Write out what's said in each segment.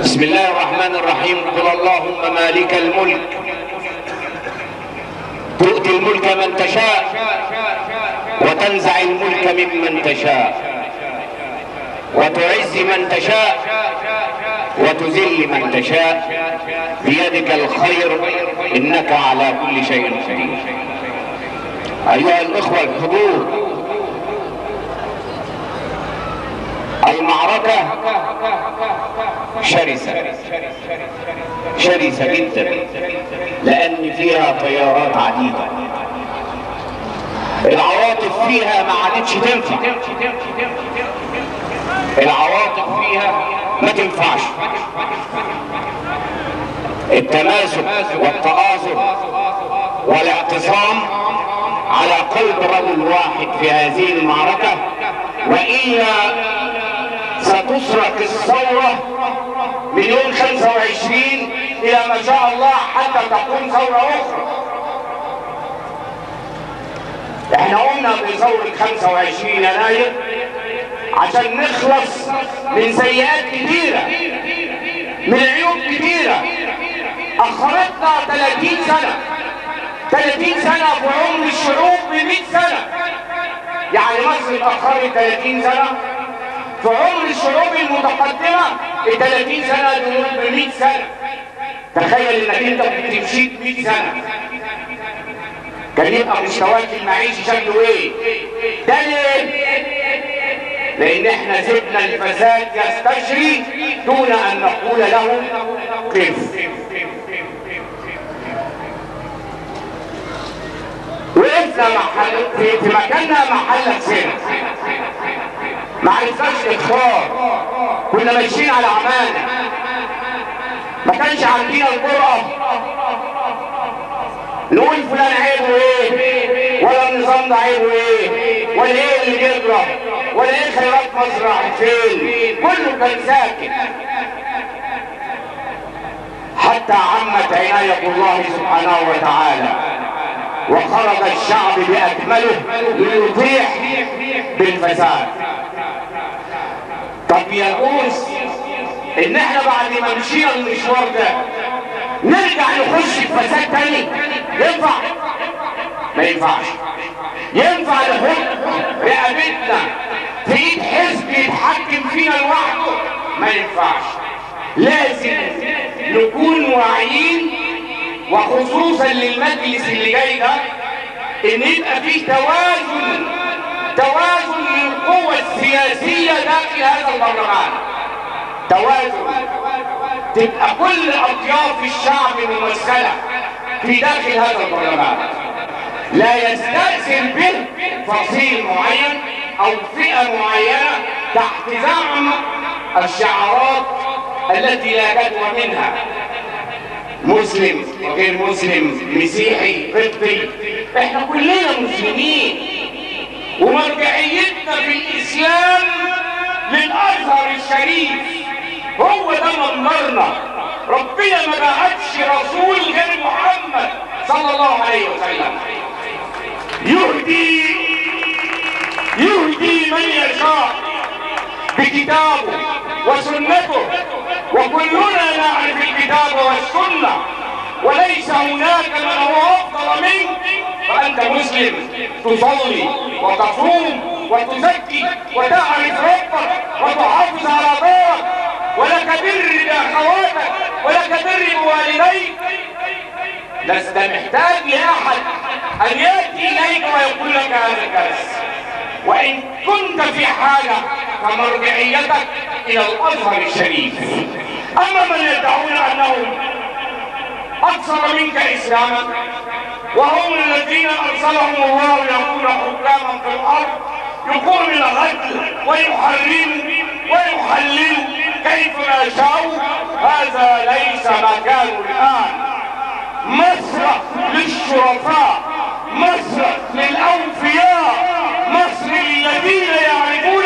بسم الله الرحمن الرحيم. قل اللهم مالك الملك تؤتي الملك من تشاء وتنزع الملك ممن تشاء وتعز من تشاء وتذل من تشاء بيدك الخير انك على كل شيء قدير. ايها الاخوه الحضور، المعركة شرسة جدا لأن فيها تيارات عديدة. العواطف فيها ما عادتش تنفع، العواطف فيها ما تنفعش. التماسك والتآزر والاعتصام على قلب رجل واحد في هذه المعركة، وإلا ستسرق الثورة من يوم 25 إلى ما شاء الله حتى تقوم ثورة أخرى. احنا قمنا بثورة 25 يناير عشان نخلص من سيئات كتيرة، من عيوب كتيرة أخرتنا 30 سنة. 30 سنة في عمر الشعوب ب100 سنة. يعني مصر اتأخرت 30 سنة في عمر الشعوب المتقدمة. ال 30 سنة دول ب100 سنة. تخيل انك انت بتمشيك 100 سنة، كان يبقى مستواك المعيشي شكله ايه؟ ده ليه؟ لان احنا سيبنا الفساد يستشري دون ان نقول له قف. وقفنا في مكاننا محل سنة، ما عرفناش اخبار، كنا ماشيين على امانه، ما كانش عندنا الجرأة نقول فلان عيبه ايه، ولا النظام ده عيبه ايه، ولا ايه اللي بيجرى، ولا ايه خيرات مصر راحت فين. كله كان ساكت حتى عمت عناية الله سبحانه وتعالى وخرج الشعب باكمله ليطيح بالفساد. طب يجوز ان احنا بعد ما مشينا المشوار ده نرجع نخش في فساد تاني؟ ينفع؟ ما ينفعش. ينفع نحط رقبتنا في ايد حزب يتحكم فينا لوحده؟ ما ينفعش. لازم نكون واعيين، وخصوصا للمجلس اللي جاي ده، ان يبقى فيه توازن للقوة السياسية داخل هذا البرلمان. توازن، تبقى كل اطياف الشعب ممثلة في داخل هذا البرلمان، لا يستأثر به فصيل معين او فئة معينة تحت زعم الشعارات التي لا جدوى منها. مسلم وغير مسلم، مسيحي قبطي، احنا كلنا مسلمين، ومرجعيتنا في الاسلام للازهر الشريف. هو ده منبرنا. ربنا ما بعتش رسول غير محمد صلى الله عليه وسلم. يهدي من يشاء بكتابه وسنته، وكلنا نعرف الكتاب والسنة، وليس هناك من هو افضل منك. فانت مسلم تصلي وتصوم وتزكي وتعرف ربك وتحافظ على دارك، ولك بر باخواتك، ولك بر بوالديك. لست محتاج لاحد ان ياتي اليك ويقول لك هذا الدرس. وان كنت في حاجه فمرجعيتك الى الازهر الشريف. اما من يدعون انهم اكثر منك اسلاما، وهم الذين ارسلهم الله ليكونوا حكاما في الارض، يقومون العدل ويحللوا كيف ما شاءوا، هذا ليس مكانه الان. مصر للشرفاء، مصر للاوفياء، مصر للذين يعرفون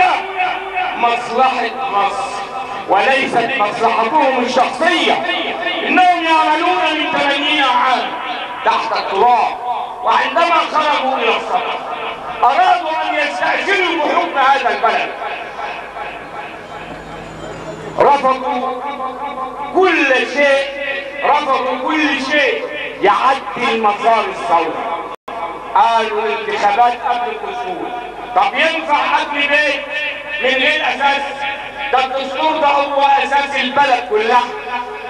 مصلحة مصر وليست مصلحتهم الشخصية. انهم يعملون من 80 عام تحت التراب، وعندما خرجوا الى السطح ارادوا ان يستأذنوا بحكم هذا البلد. رفضوا كل شيء، رفضوا كل شيء يعدل مسار الثورة. قالوا الانتخابات قبل الدستور. طب ينفع قبل بيت من غير اساس؟ ده الدستور ده هو اساس البلد كلها،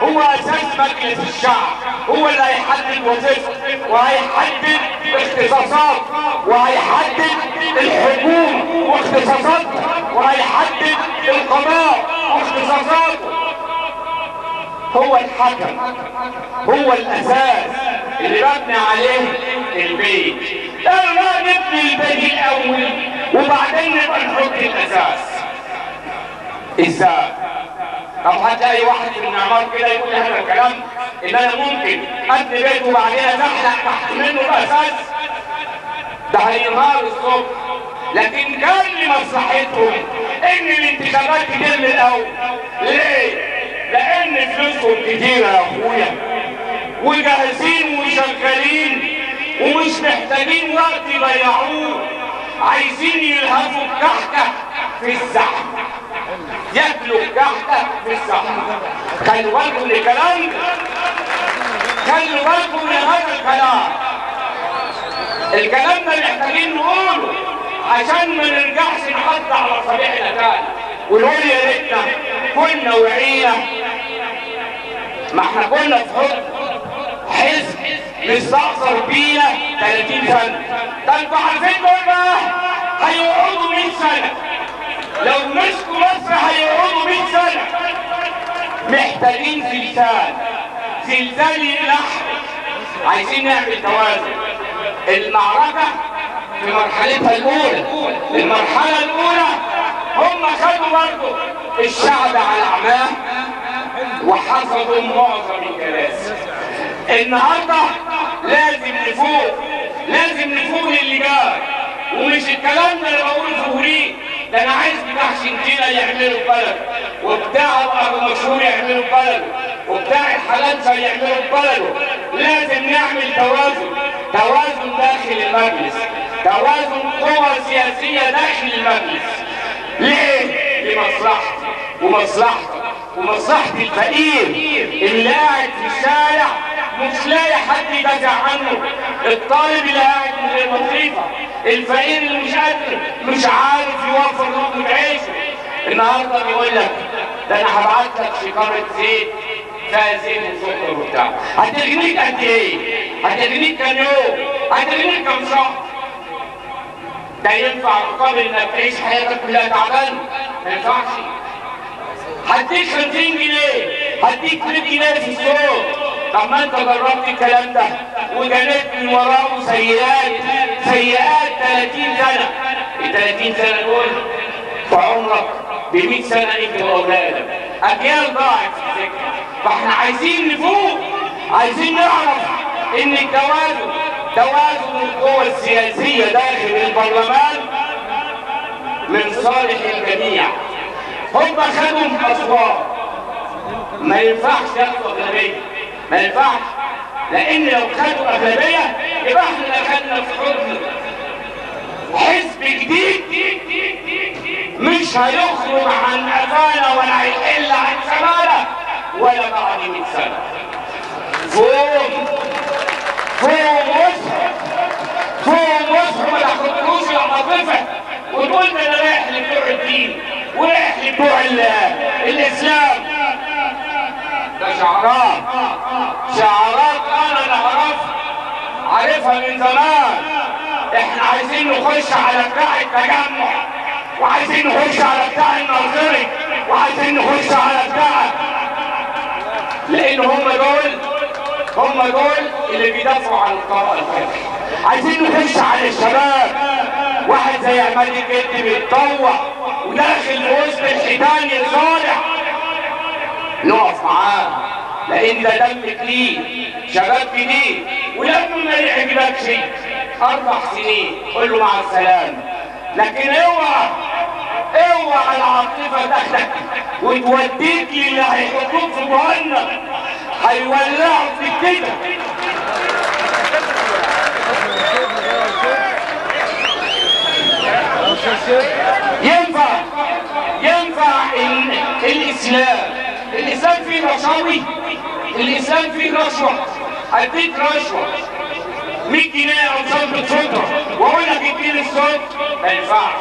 هو اساس مجلس الشعب، هو اللي هيحدد وظيفته وهيحدد اختصاصات وهيحدد الحكومه واختصاصاتها وهيحدد القضاء واختصاصاته. هو الحكم، هو الاساس اللي مبني عليه البيت. لا نبني البيت الاول وبعدين نبقى نحط الاساس. ازاي؟ طب هتلاقي واحد من المعمار كده يقول هذا الكلام ان انا ممكن ابني بيت وبعدين ازحلق تحت منه الاساس؟ ده هينهار الصبح. لكن كان لمصلحتهم ان الانتخابات تتم الاول. ليه؟ لان فلوسهم كتيره يا اخويا وجاهزين وشغالين ومش محتاجين وقت يضيعوه، عايزين يلهفوا الكحكه في الزحمه، ياكلوا الكحكه في الزحمه. خلوا بالكم من الكلام ده، خلوا بالكم من هذا الكلام. الكلام ده محتاجين نقوله عشان ما نرجعش نحط على صبيحنا تاني ونقول يا ريتنا كنا وعينا. ما احنا كنا في حزب مستأثر بينا 30 سنة. ده انتوا عارفين دول بقى هيقعدوا 100 سنة. لو مسكوا مصر هيقعدوا 100 سنة. محتاجين زلزال يلحق. عايزين نعمل توازن. المعركة في مرحلتها الأولى، المرحلة الأولى هم خدوا برضه الشعب على أعماه وحصدوا معظم الكراسي. النهارده لازم نفوق، لازم نفوق للي جاي. ومش الكلام ده اللي بقوله ظهوري، ده انا عايز بتاع شنتينا يعملوا بلد، وبتاع ابو مشهور يعملوا بلد، وبتاع الحلنسه يعملوا بلده. لازم نعمل توازن، توازن داخل المجلس، توازن قوى سياسيه داخل المجلس. ليه؟ لمصلحتي ومصلحتك ومصلحة الفقير اللي قاعد في الشارع مش لاقي حد يدافع عنه، الطالب اللي قاعد من غير وظيفة، الفقير اللي مش قادر مش عارف يوفر لقمة عيشه. النهارده بيقول لك ده انا هبعت لك شكارة زيت فيها زيت وسكر وبتاع، هتغنيك قد ايه؟ هتغنيك كام يوم؟ هتغنيك كام شهر؟ ده ينفع مقابل انك تعيش حياتك كلها تعبان؟ ما ينفعش. هديك 50 جنيه، هديك 100 جنيه في السوق. طب ما انت جربت الكلام ده وجنيت من وراه سيئات 30 سنه. ال 30 سنه دول في عمرك ب 100 سنه انت واولادك، اجيال ضاعت في السكه. فاحنا عايزين نفوق، عايزين نعرف ان توازن القوى السياسيه داخل البرلمان من صالح الجميع. هم خدوا اصوات، ما ينفعش ياخدوا اغلبيه، ما ينفعش، لان لو خدوا اغلبيه يبقى احنا دخلنا في حكم حزب جديد مش هيخرج عن قفانا ولا هيحل عن شماله ولا بعد 100 سنه. فوق وصحوا ما تاخدوش العاطفه وتقول ده انا رايح لبتوع الدين ورايح لبتوع الاسلام. ده شعارات انا اللي عارفها من زمان. احنا عايزين نخش على بتاع التجمع وعايزين نخش على بتاع الناصري وعايزين نخش على بتاع، لان هم دول اللي بيدافعوا عن القراءة الفقهية. عايزين نخش على الشباب، واحد زي عماد الجد بيتطوع وداخل في وسط الحيتان يصالح، نقف معاه لان ده دم جديد، شباب جديد. ولما ما يعجبكش 4 سنين قول له مع السلامه. لكن اوعى العاطفه تاخدك وتوديك للي هيحطوك في جهنم، هيولعوا في كده. ينفع ان الاسلام فيه رشاوي؟ الاسلام فيه رشوه؟ اديك رشوه 100 جنيه او صلبة سلطه واقول لك اديني الصوت؟ ما ينفعش.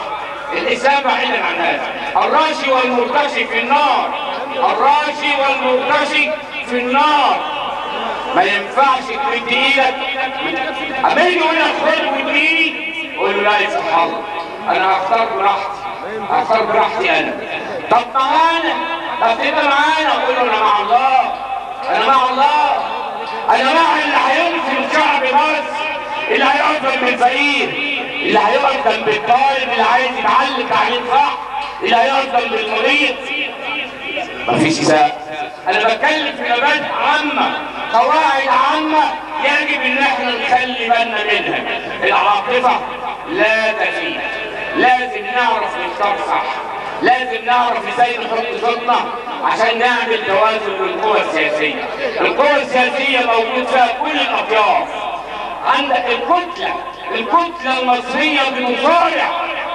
الاسلام بعيدا عن هذا. الراشي والمرتشي في النار، الراشي والمرتشي في النار. ما ينفعش تمد ايدك. اما يجي يقول لك خد واديني قول له لا يصح الله، انا هختار براحتي، هختار براحتي انا. طب معانا، طب تبقى معانا، اقول له انا مع الله، انا مع الله، انا مع اللي هينصر شعب مصر، اللي هيقف جنب الفقير، اللي هيقف جنب الطالب اللي عايز يتعلم تعليم صح، اللي هيقف جنب المريض. مفيش ساق. انا بتكلم في مبادئ عامه، قواعد عامه يجب ان احنا نخلي بالنا منها. العاطفه لا تفيد، لازم نعرف نختار صح، لازم نعرف ازاي نحط صوتنا عشان نعمل توازن للقوى السياسيه. القوى السياسيه موجود فيها كل الاطياف. عندك الكتله المصريه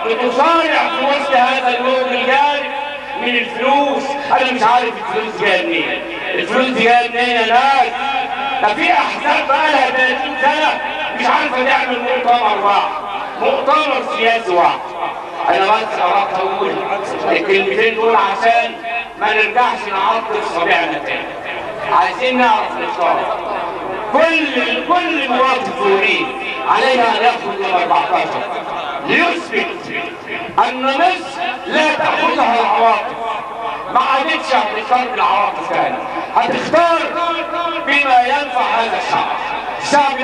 بتصارع في وسط هذا اللون الجارف من الفلوس. انا مش عارف الفلوس جايه منين، الفلوس دي جايه منين يا ناس؟ ده في احزاب بقى لها 30 سنه مش عارفه تعمل مؤتمر سياسي واحد. انا بس اردت اقول الكلمتين دول عشان ما نرجعش نعطل صبيعنا تاني. عايزين نعرف نختار. كل مواطن سوري عليها ان يخرج يوم 14 ليثبت ان مصر لا تاخذها العواطف. ما عادتش هتختار بالعواطف تاني، هتختار بما ينفع هذا الشعب.